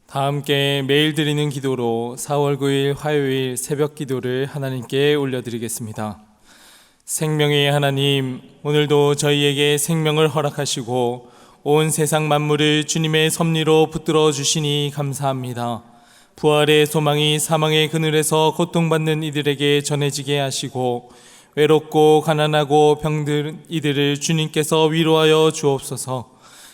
다 함께 매일 드리는 기도로 4월 9일 화요일 새벽 기도를 하나님께 올려드리겠습니다. 생명의 하나님, 오늘도 저희에게 생명을 허락하시고 온 세상 만물을 주님의 섭리로 붙들어 주시니 감사합니다. 부활의 소망이 사망의 그늘에서 고통받는 이들에게 전해지게 하시고 외롭고 가난하고 병든 이들을 주님께서 위로하여 주옵소서.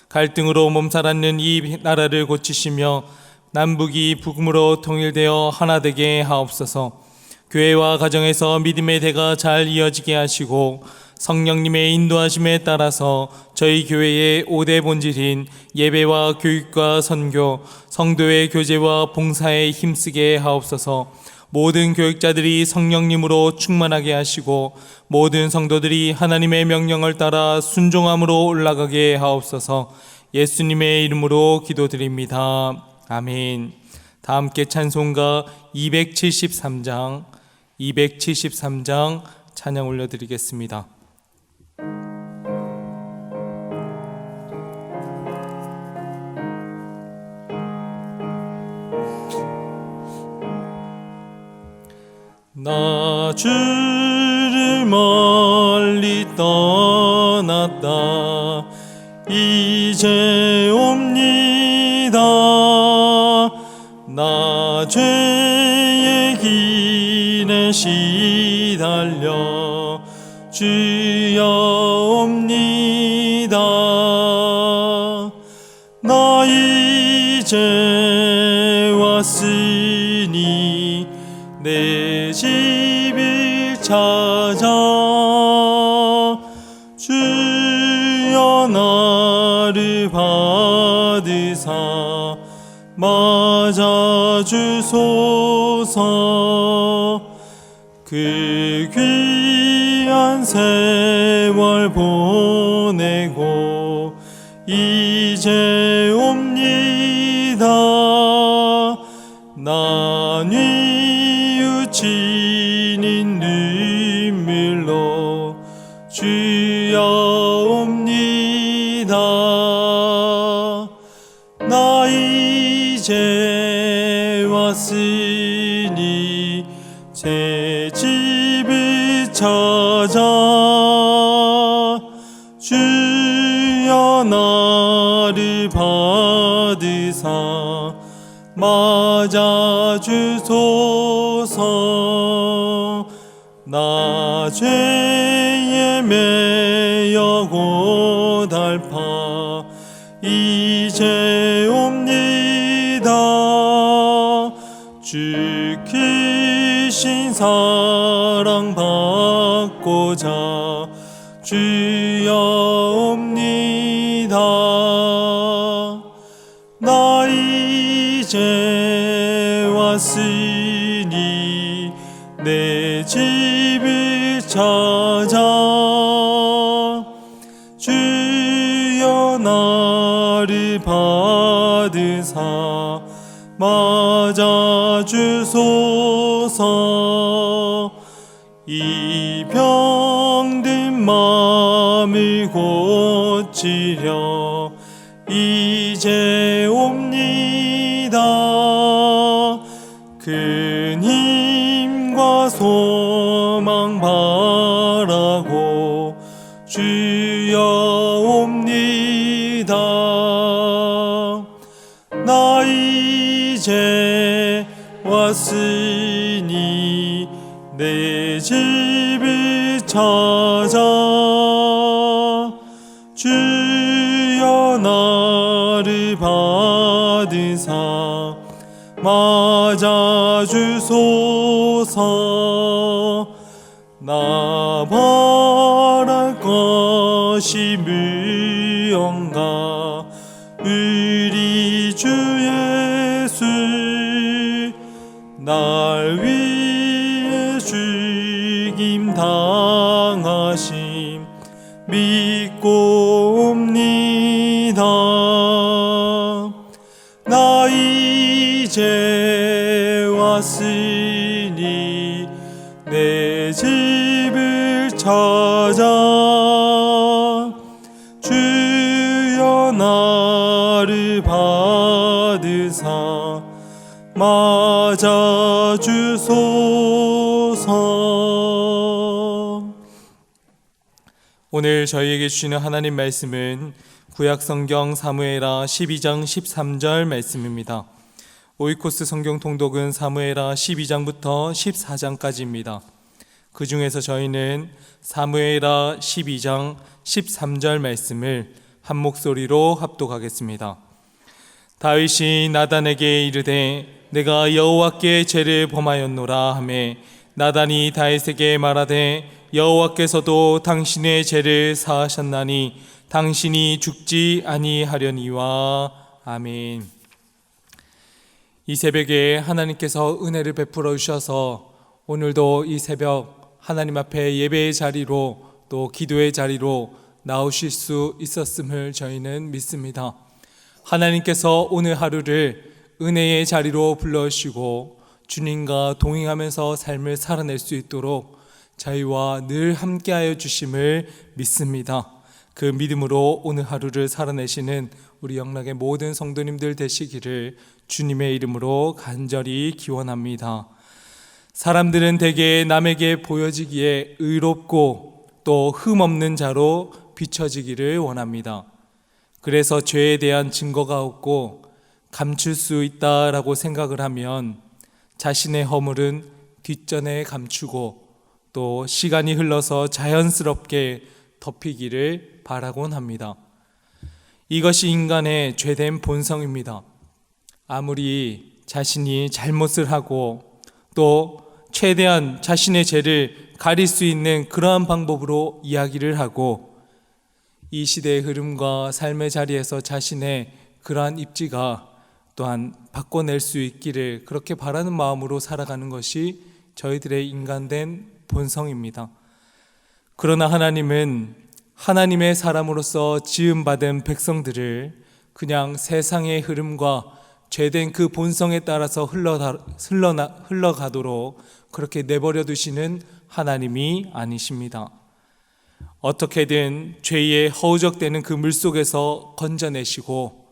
갈등으로 몸살았는 이 나라를 고치시며 남북이 북음으로 통일되어 하나 되게 하옵소서. 교회와 가정에서 믿음의 대가 잘 이어지게 하시고 성령님의 인도하심에 따라서 저희 교회의 5대 본질인 예배와 교육과 선교, 성도의 교제와 봉사에 힘쓰게 하옵소서. 모든 교육자들이 성령님으로 충만하게 하시고 모든 성도들이 하나님의 명령을 따라 순종함으로 올라가게 하옵소서. 예수님의 이름으로 기도드립니다. 아멘. 다 함께 찬송가 273장 찬양 올려드리겠습니다. 나 주를 멀리 떠났다 이제 옵니다. 나 죄의 길에 시달려 주여 옵니다. 나 이제 왔으니 내 집을 찾아 주여 나를 받으사 맞아주소서. 그 귀한 세월 보내고 이제 옵니다. 나 뉘우치는 눈물로 주여 옵니다. 나 이제 왔으니 제 집을 찾아 주여 나를 받으사 맞아주소서. 나 죄에 매여 고달파 이제 옵니다. 주 크신 사랑 받고자 주여 옵니다. 나 이제 왔으니 내 집을 찾아 주여 나를 받으사 맞아주소서. 이 병든 마음을 고치려 이제 옵니다. 큰 힘과 소망 바라고 주여 옵니다. 나 이제 왔으니 내 집을 찾아 주여 나를 받으사 맞아주소서. 나 바랄 것이 무언가 우리 주 예수 날 위해 죽임 당하심 믿고 옵니다. 나 이제 왔으니 내 집을 찾아 주여 나를 받으사 받으사 맞아주소서. 오늘 저희에게 주시는 하나님 말씀은 구약성경 사무엘하 12장 13절 말씀입니다. 오이코스 성경 통독은 사무엘하 12장부터 14장까지입니다. 그 중에서 저희는 사무엘하 12장 13절 말씀을 한 목소리로 합독하겠습니다. 다윗이 나단에게 이르되 내가 여호와께 죄를 범하였노라 하매 나단이 다윗에게 말하되 여호와께서도 당신의 죄를 사하셨나니 당신이 죽지 아니하려니와. 아멘. 이 새벽에 하나님께서 은혜를 베풀어 주셔서 오늘도 이 새벽 하나님 앞에 예배의 자리로 또 기도의 자리로 나오실 수 있었음을 저희는 믿습니다. 하나님께서 오늘 하루를 은혜의 자리로 불러주시고 주님과 동행하면서 삶을 살아낼 수 있도록 저희와 늘 함께하여 주심을 믿습니다. 그 믿음으로 오늘 하루를 살아내시는 우리 영락의 모든 성도님들 되시기를 주님의 이름으로 간절히 기원합니다. 사람들은 대개 남에게 보여지기에 의롭고 또 흠없는 자로 비춰지기를 원합니다. 그래서 죄에 대한 증거가 없고 감출 수 있다라고 생각을 하면 자신의 허물은 뒷전에 감추고 또 시간이 흘러서 자연스럽게 덮이기를 바라곤 합니다. 이것이 인간의 죄된 본성입니다. 아무리 자신이 잘못을 하고 또 최대한 자신의 죄를 가릴 수 있는 그러한 방법으로 이야기를 하고 이 시대의 흐름과 삶의 자리에서 자신의 그러한 입지가 또한 바꿔낼 수 있기를 그렇게 바라는 마음으로 살아가는 것이 저희들의 인간된 본성입니다. 그러나 하나님은 하나님의 사람으로서 지음받은 백성들을 그냥 세상의 흐름과 죄된 그 본성에 따라서 흘러가도록 그렇게 내버려 두시는 하나님이 아니십니다. 어떻게든 죄에 허우적대는 그 물속에서 건져내시고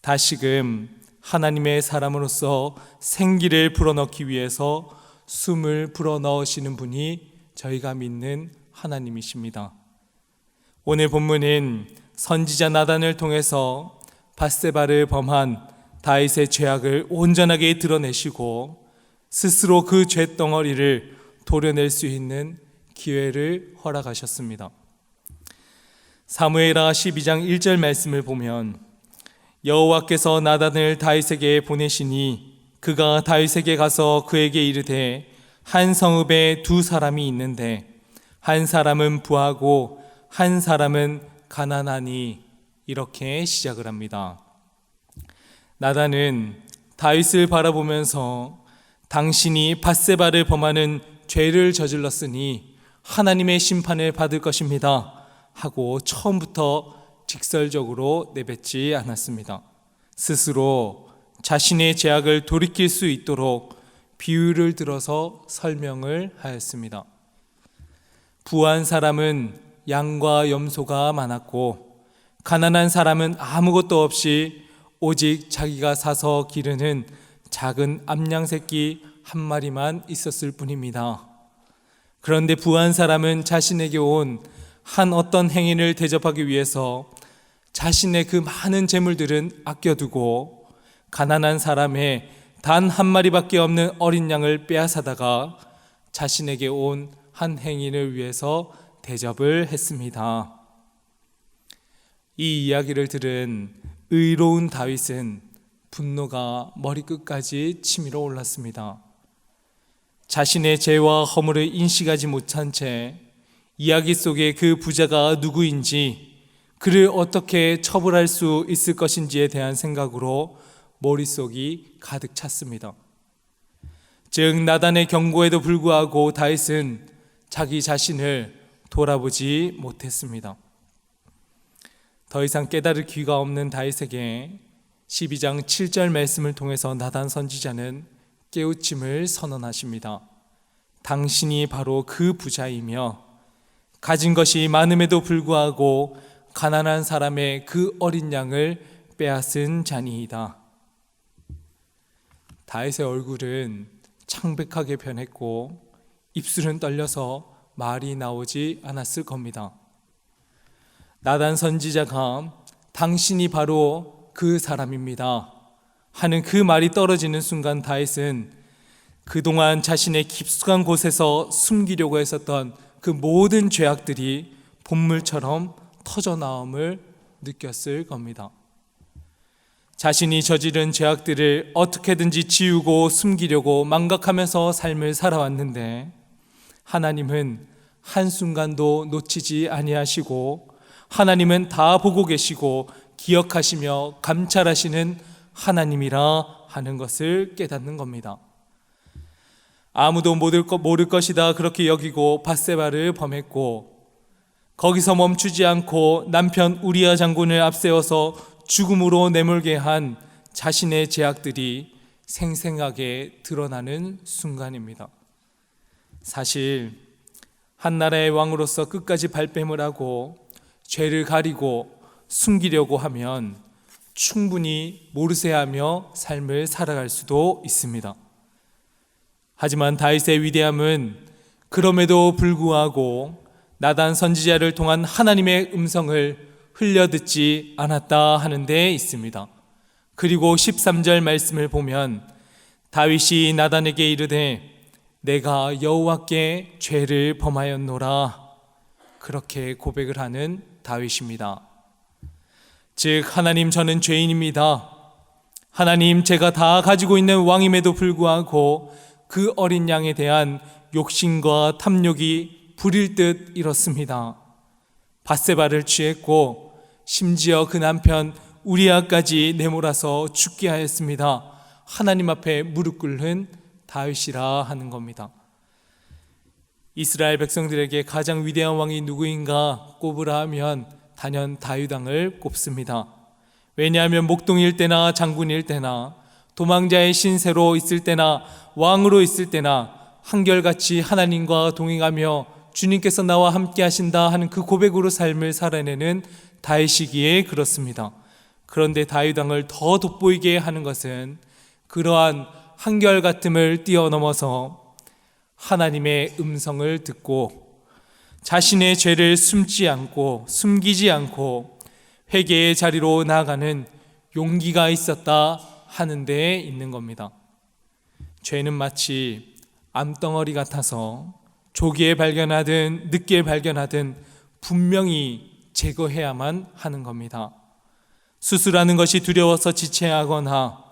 다시금 하나님의 사람으로서 생기를 불어넣기 위해서 숨을 불어넣으시는 분이 저희가 믿는 하나님이십니다. 오늘 본문은 선지자 나단을 통해서 밧세바를 범한 다윗의 죄악을 온전하게 드러내시고 스스로 그 죄덩어리를 도려낼 수 있는 기회를 허락하셨습니다. 사무엘하 12장 1절 말씀을 보면 여호와께서 나단을 다윗에게 보내시니 그가 다윗에게 가서 그에게 이르되 한 성읍에 두 사람이 있는데 한 사람은 부하고 한 사람은 가난하니. 이렇게 시작을 합니다. 나단은 다윗을 바라보면서 당신이 밧세바를 범하는 죄를 저질렀으니 하나님의 심판을 받을 것입니다 하고 처음부터 직설적으로 내뱉지 않았습니다. 스스로 자신의 죄악을 돌이킬 수 있도록 비유를 들어서 설명을 하였습니다. 부한 사람은 양과 염소가 많았고 가난한 사람은 아무것도 없이 오직 자기가 사서 기르는 작은 암양 새끼 한 마리만 있었을 뿐입니다. 그런데 부한 사람은 자신에게 온 한 어떤 행인을 대접하기 위해서 자신의 그 많은 재물들은 아껴두고 가난한 사람의 단 한 마리밖에 없는 어린 양을 빼앗아다가 자신에게 온 한 행인을 위해서 대접을 했습니다. 이 이야기를 들은 의로운 다윗은 분노가 머리끝까지 치밀어 올랐습니다. 자신의 죄와 허물을 인식하지 못한 채 이야기 속에 그 부자가 누구인지 그를 어떻게 처벌할 수 있을 것인지에 대한 생각으로 머릿속이 가득 찼습니다. 즉 나단의 경고에도 불구하고 다윗은 자기 자신을 돌아보지 못했습니다. 더 이상 깨달을 귀가 없는 다윗에게 12장 7절 말씀을 통해서 나단 선지자는 깨우침을 선언하십니다. 당신이 바로 그 부자이며 가진 것이 많음에도 불구하고 가난한 사람의 그 어린 양을 빼앗은 자니이다. 다윗의 얼굴은 창백하게 변했고 입술은 떨려서 말이 나오지 않았을 겁니다. 나단 선지자가 당신이 바로 그 사람입니다 하는 그 말이 떨어지는 순간 다윗은 그동안 자신의 깊숙한 곳에서 숨기려고 했었던 그 모든 죄악들이 본물처럼 터져나옴을 느꼈을 겁니다. 자신이 저지른 죄악들을 어떻게든지 지우고 숨기려고 망각하면서 삶을 살아왔는데 하나님은 한순간도 놓치지 아니하시고 하나님은 다 보고 계시고 기억하시며 감찰하시는 하나님이라 하는 것을 깨닫는 겁니다. 아무도 모를 것이다 그렇게 여기고 밧세바를 범했고 거기서 멈추지 않고 남편 우리야 장군을 앞세워서 죽음으로 내몰게 한 자신의 죄악들이 생생하게 드러나는 순간입니다. 사실 한 나라의 왕으로서 끝까지 발뺌을 하고 죄를 가리고 숨기려고 하면 충분히 모르쇠하며 삶을 살아갈 수도 있습니다. 하지만 다윗의 위대함은 그럼에도 불구하고 나단 선지자를 통한 하나님의 음성을 흘려듣지 않았다 하는 데 있습니다. 그리고 13절 말씀을 보면 다윗이 나단에게 이르되 내가 여호와께 죄를 범하였노라 그렇게 고백을 하는 다윗입니다. 즉 하나님 저는 죄인입니다. 하나님 제가 다 가지고 있는 왕임에도 불구하고 그 어린 양에 대한 욕심과 탐욕이 부릴 듯 이렇습니다. 밧세바를 취했고 심지어 그 남편 우리아까지 내몰아서 죽게 하였습니다. 하나님 앞에 무릎 꿇는 다윗이라 하는 겁니다. 이스라엘 백성들에게 가장 위대한 왕이 누구인가 꼽으라 하면 단연 다윗 왕을 꼽습니다. 왜냐하면 목동일 때나 장군일 때나 도망자의 신세로 있을 때나 왕으로 있을 때나 한결같이 하나님과 동행하며 주님께서 나와 함께 하신다 하는 그 고백으로 삶을 살아내는 다윗이기에 그렇습니다. 그런데 다윗 왕을 더 돋보이게 하는 것은 그러한 한결같음을 뛰어넘어서 하나님의 음성을 듣고 자신의 죄를 숨기지 않고 회개의 자리로 나아가는 용기가 있었다 하는 데에 있는 겁니다. 죄는 마치 암덩어리 같아서 조기에 발견하든 늦게 발견하든 분명히 제거해야만 하는 겁니다. 수술하는 것이 두려워서 지체하거나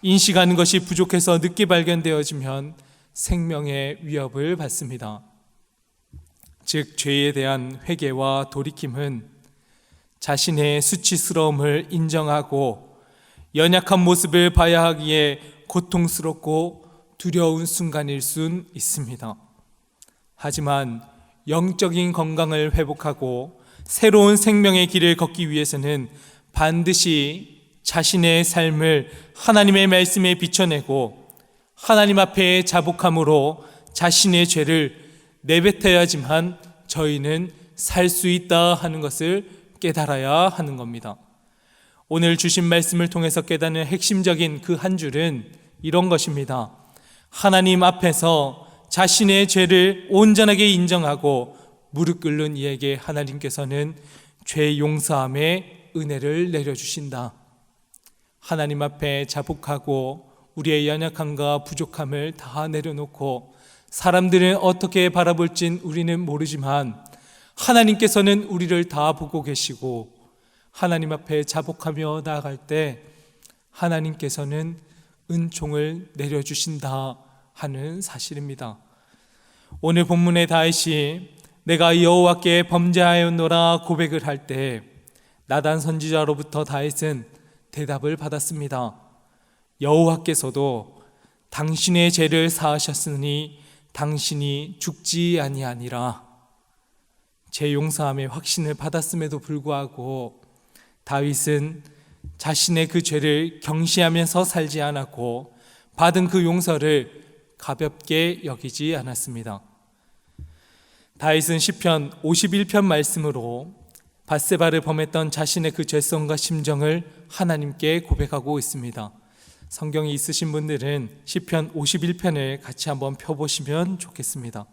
인식하는 것이 부족해서 늦게 발견되어지면 생명의 위협을 받습니다. 즉 죄에 대한 회개와 돌이킴은 자신의 수치스러움을 인정하고 연약한 모습을 봐야 하기에 고통스럽고 두려운 순간일 순 있습니다. 하지만 영적인 건강을 회복하고 새로운 생명의 길을 걷기 위해서는 반드시 자신의 삶을 하나님의 말씀에 비춰내고 하나님 앞에 자복함으로 자신의 죄를 내뱉어야지만 저희는 살 수 있다 하는 것을 깨달아야 하는 겁니다. 오늘 주신 말씀을 통해서 깨닫는 핵심적인 그 한 줄은 이런 것입니다. 하나님 앞에서 자신의 죄를 온전하게 인정하고 무릎 꿇는 이에게 하나님께서는 죄 용서함의 은혜를 내려주신다. 하나님 앞에 자복하고 우리의 연약함과 부족함을 다 내려놓고 사람들은 어떻게 바라볼진 우리는 모르지만 하나님께서는 우리를 다 보고 계시고 하나님 앞에 자복하며 나아갈 때 하나님께서는 은총을 내려주신다 하는 사실입니다. 오늘 본문의 다윗이 내가 여호와께 범죄하였노라 고백을 할 때 나단 선지자로부터 다윗은 대답을 받았습니다. 여호와께서도 당신의 죄를 사하셨으니 당신이 죽지 아니하니라. 죄 용서함의 확신을 받았음에도 불구하고 다윗은 자신의 그 죄를 경시하면서 살지 않았고 받은 그 용서를 가볍게 여기지 않았습니다. 다윗은 시편 51편 말씀으로 밧세바를 범했던 자신의 그 죄성과 심정을 하나님께 고백하고 있습니다. 성경이 있으신 분들은 시편 51편을 같이 한번 펴보시면 좋겠습니다.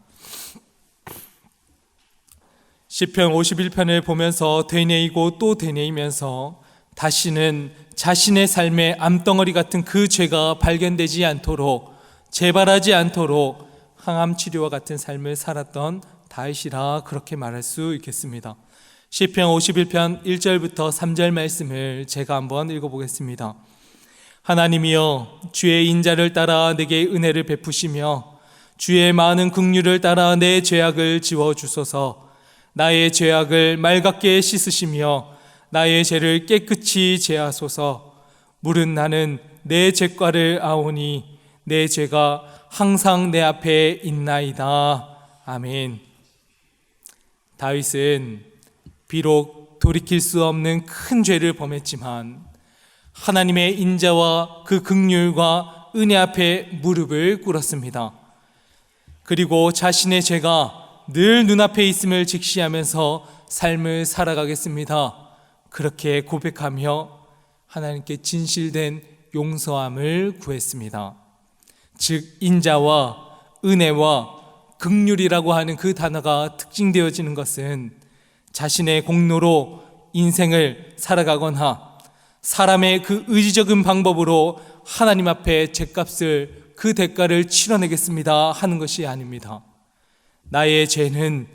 시편 51편을 보면서 되뇌이고 또 되뇌이면서 다시는 자신의 삶의 암덩어리 같은 그 죄가 발견되지 않도록, 재발하지 않도록 항암 치료와 같은 삶을 살았던 다윗이라 그렇게 말할 수 있겠습니다. 시편 51편 1절부터 3절 말씀을 제가 한번 읽어보겠습니다. 하나님이여, 주의 인자를 따라 내게 은혜를 베푸시며 주의 많은 긍휼을 따라 내 죄악을 지워주소서. 나의 죄악을 맑게 씻으시며 나의 죄를 깨끗이 제하소서. 물은 나는 내 죄과를 아오니 내 죄가 항상 내 앞에 있나이다. 아멘. 다윗은 비록 돌이킬 수 없는 큰 죄를 범했지만 하나님의 인자와 그 긍휼과 은혜 앞에 무릎을 꿇었습니다. 그리고 자신의 죄가 늘 눈앞에 있음을 직시하면서 삶을 살아가겠습니다. 그렇게 고백하며 하나님께 진실된 용서함을 구했습니다. 즉, 인자와 은혜와 긍휼이라고 하는 그 단어가 특징되어지는 것은 자신의 공로로 인생을 살아가거나 사람의 그 의지적인 방법으로 하나님 앞에 죄값을, 그 대가를 치러내겠습니다 하는 것이 아닙니다. 나의 죄는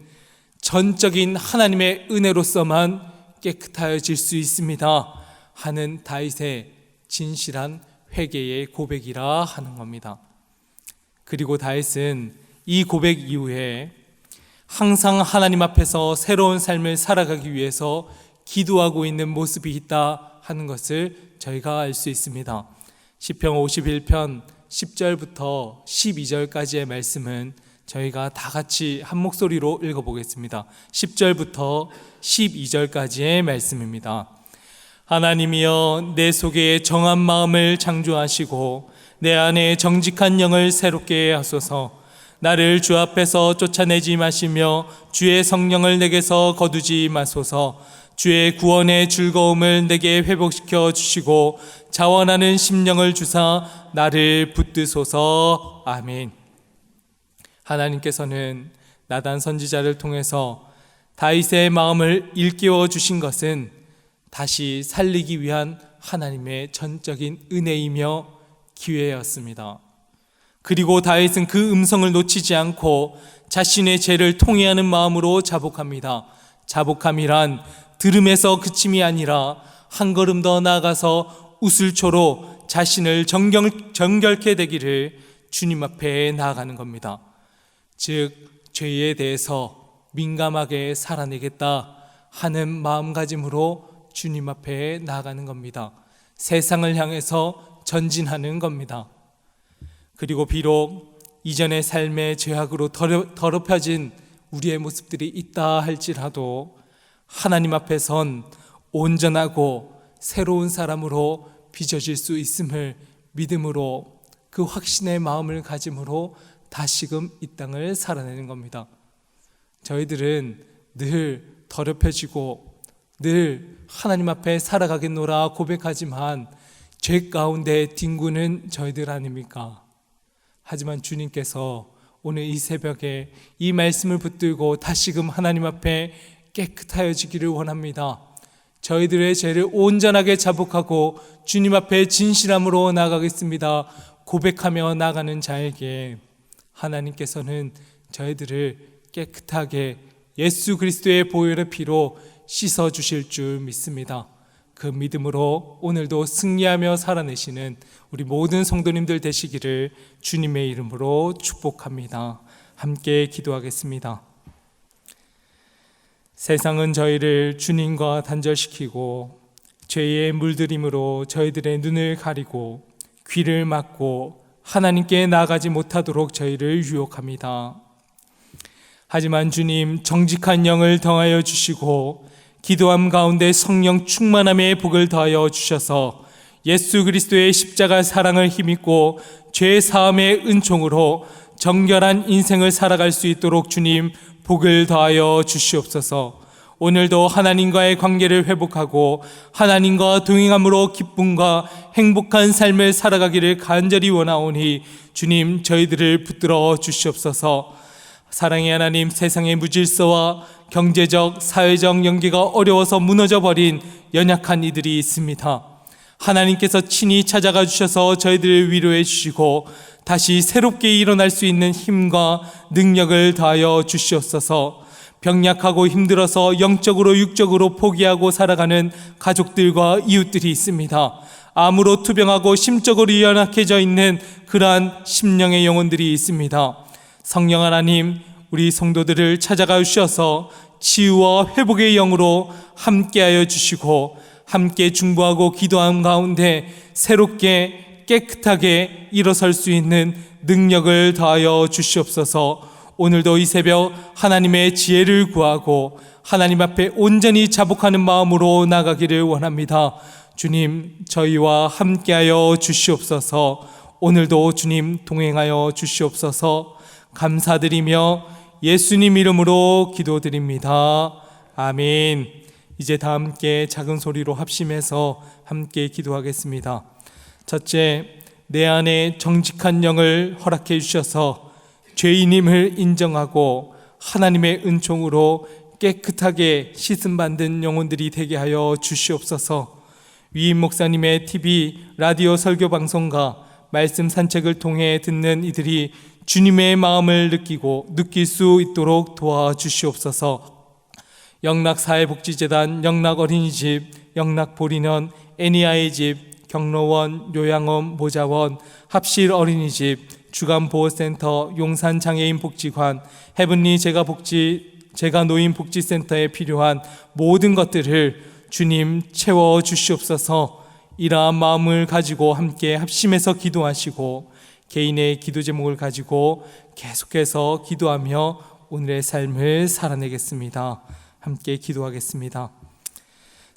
전적인 하나님의 은혜로서만 깨끗하여질 수 있습니다 하는 다윗의 진실한 회개의 고백이라 하는 겁니다. 그리고 다윗은 이 고백 이후에 항상 하나님 앞에서 새로운 삶을 살아가기 위해서 기도하고 있는 모습이 있다 하는 것을 저희가 알 수 있습니다. 시편 51편 10절부터 12절까지의 말씀은 저희가 다 같이 한 목소리로 읽어보겠습니다. 10절부터 12절까지의 말씀입니다. 하나님이여, 내 속에 정한 마음을 창조하시고 내 안에 정직한 영을 새롭게 하소서. 나를 주 앞에서 쫓아내지 마시며 주의 성령을 내게서 거두지 마소서. 주의 구원의 즐거움을 내게 회복시켜 주시고 자원하는 심령을 주사 나를 붙드소서. 아멘. 하나님께서는 나단 선지자를 통해서 다윗의 마음을 일깨워 주신 것은 다시 살리기 위한 하나님의 전적인 은혜이며 기회였습니다. 그리고 다윗은 그 음성을 놓치지 않고 자신의 죄를 통회하는 마음으로 자복합니다. 자복함이란 들음에서 그침이 아니라 한 걸음 더 나아가서 우슬초로 자신을 정결케 되기를 주님 앞에 나아가는 겁니다. 즉, 죄에 대해서 민감하게 살아내겠다 하는 마음가짐으로 주님 앞에 나아가는 겁니다. 세상을 향해서 전진하는 겁니다. 그리고 비록 이전의 삶의 죄악으로 더럽혀진 우리의 모습들이 있다 할지라도 하나님 앞에 선 온전하고 새로운 사람으로 빚어질 수 있음을 믿음으로, 그 확신의 마음을 가짐으로 다시금 이 땅을 살아내는 겁니다. 저희들은 늘 더럽혀지고 늘 하나님 앞에 살아가겠노라 고백하지만 죄 가운데 뒹구는 저희들 아닙니까? 하지만 주님께서 오늘 이 새벽에 이 말씀을 붙들고 다시금 하나님 앞에 깨끗하여지기를 원합니다. 저희들의 죄를 온전하게 자복하고 주님 앞에 진실함으로 나아가겠습니다 고백하며 나가는 자에게 하나님께서는 저희들을 깨끗하게 예수 그리스도의 보혈의 피로 씻어주실 줄 믿습니다. 그 믿음으로 오늘도 승리하며 살아내시는 우리 모든 성도님들 되시기를 주님의 이름으로 축복합니다. 함께 기도하겠습니다. 세상은 저희를 주님과 단절시키고 죄의 물들임으로 저희들의 눈을 가리고 귀를 막고 하나님께 나아가지 못하도록 저희를 유혹합니다. 하지만 주님, 정직한 영을 더하여 주시고 기도함 가운데 성령 충만함의 복을 더하여 주셔서 예수 그리스도의 십자가 사랑을 힘입고 죄 사함의 은총으로 정결한 인생을 살아갈 수 있도록 주님 복을 더하여 주시옵소서. 오늘도 하나님과의 관계를 회복하고 하나님과 동행함으로 기쁨과 행복한 삶을 살아가기를 간절히 원하오니 주님 저희들을 붙들어 주시옵소서. 사랑의 하나님, 세상의 무질서와 경제적, 사회적 연계가 어려워서 무너져버린 연약한 이들이 있습니다. 하나님께서 친히 찾아가 주셔서 저희들을 위로해 주시고 다시 새롭게 일어날 수 있는 힘과 능력을 더하여 주시옵소서. 병약하고 힘들어서 영적으로 육적으로 포기하고 살아가는 가족들과 이웃들이 있습니다. 암으로 투병하고 심적으로 연약해져 있는 그러한 심령의 영혼들이 있습니다. 성령 하나님, 우리 성도들을 찾아가 주셔서 치유와 회복의 영으로 함께하여 주시고 함께 중보하고 기도하는 가운데 새롭게 깨끗하게 일어설 수 있는 능력을 더하여 주시옵소서. 오늘도 이 새벽 하나님의 지혜를 구하고 하나님 앞에 온전히 자복하는 마음으로 나가기를 원합니다. 주님, 저희와 함께하여 주시옵소서. 오늘도 주님 동행하여 주시옵소서. 감사드리며 예수님 이름으로 기도드립니다. 아멘. 이제 다 함께 작은 소리로 합심해서 함께 기도하겠습니다. 첫째, 내 안에 정직한 영을 허락해 주셔서 죄인임을 인정하고 하나님의 은총으로 깨끗하게 씻음받은 영혼들이 되게 하여 주시옵소서. 위임 목사님의 TV, 라디오 설교 방송과 말씀 산책을 통해 듣는 이들이 주님의 마음을 느낄 수 있도록 도와주시옵소서. 영락사회복지재단, 영락어린이집, 영락보리년, 애니아이 집, 경로원, 요양원, 모자원, 합실 어린이집, 주간보호센터, 용산장애인복지관, 헤븐리 제가노인복지센터에 필요한 모든 것들을 주님 채워 주시옵소서. 이러한 마음을 가지고 함께 합심해서 기도하시고 개인의 기도 제목을 가지고 계속해서 기도하며 오늘의 삶을 살아내겠습니다. 함께 기도하겠습니다.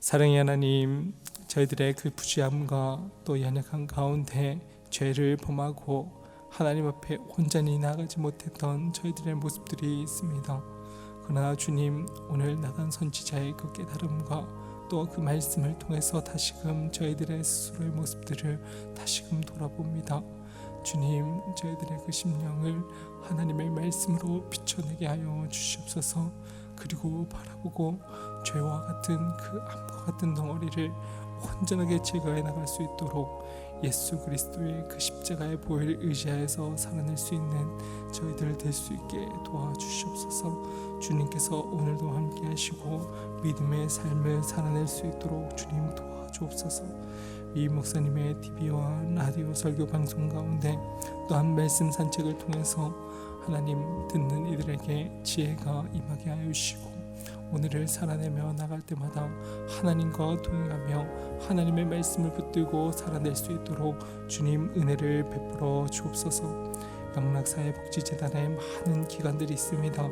사랑의 하나님, 저희들의 그 부주함과 또 연약한 가운데 죄를 범하고 하나님 앞에 온전히 나가지 못했던 저희들의 모습들이 있습니다. 그러나 주님, 오늘 나단 선지자의 그 깨달음과 또 그 말씀을 통해서 다시금 저희들의 스스로의 모습들을 다시금 돌아봅니다. 주님, 저희들의 그 심령을 하나님의 말씀으로 비춰내게 하여 주시옵소서. 그리고 바라보고 죄와 같은 그 암과 같은 덩어리를 온전하게 제거해 나갈 수 있도록 예수 그리스도의 그 십자가의 보혈을 의지하여서 살아낼 수 있는 저희들 될 수 있게 도와주시옵소서. 주님께서 오늘도 함께 하시고 믿음의 삶을 살아낼 수 있도록 주님 도와주옵소서. 위 목사님의 TV와 라디오 설교 방송 가운데 또한 말씀 산책을 통해서 하나님 듣는 이들에게 지혜가 임하게 하여 주시고 오늘을 살아내며 나갈 때마다 하나님과 동행하며 하나님의 말씀을 붙들고 살아낼 수 있도록 주님 은혜를 베풀어 주옵소서. 영락사회복지재단에 많은 기관들이 있습니다.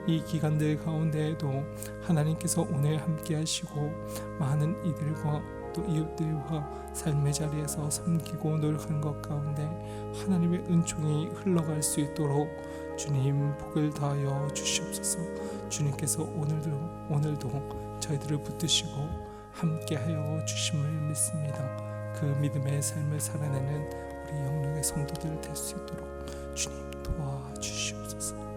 이 기관들 가운데에도 하나님께서 오늘 함께 하시고 많은 이들과 또 이웃들과 삶의 자리에서 섬기고 노력하는 것 가운데 하나님의 은총이 흘러갈 수 있도록 주님 복을 다하여 주시옵소서. 주님께서 오늘도 저희들을 붙드시고 함께하여 주심을 믿습니다. 그 믿음의 삶을 살아내는 우리 영락의 성도들 될 수 있도록 주님 도와주시옵소서.